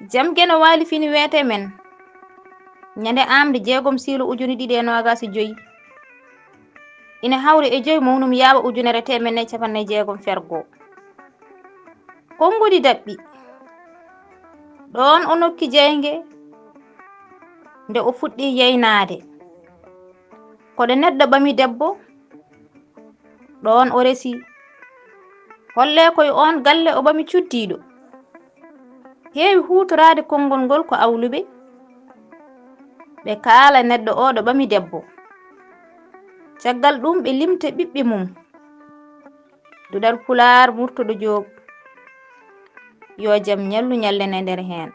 jamge no waali fini weete men ñande amde 6 siilu ujune 2025 ina hawri e 5 mawnum yaaɓa ujunere temenne capanɗe 6 fergo konngudi daɓɓi ɗon o nokki jeyge nde o fuɗɗi yeynaade koɗo neɗɗo ɓami debbo ɗon o resi holle koye on galle o ɓami cuddiiɗo heewi huutoraade konngol ngol ko awluɓe ɓe kaala neɗɗo o ɗo ɓami debbo caggal ɗum ɓe limta ɓiɓɓe mum Duɗal Pulaar Murtuɗo Joob yo jam ñallu ñallene nder heen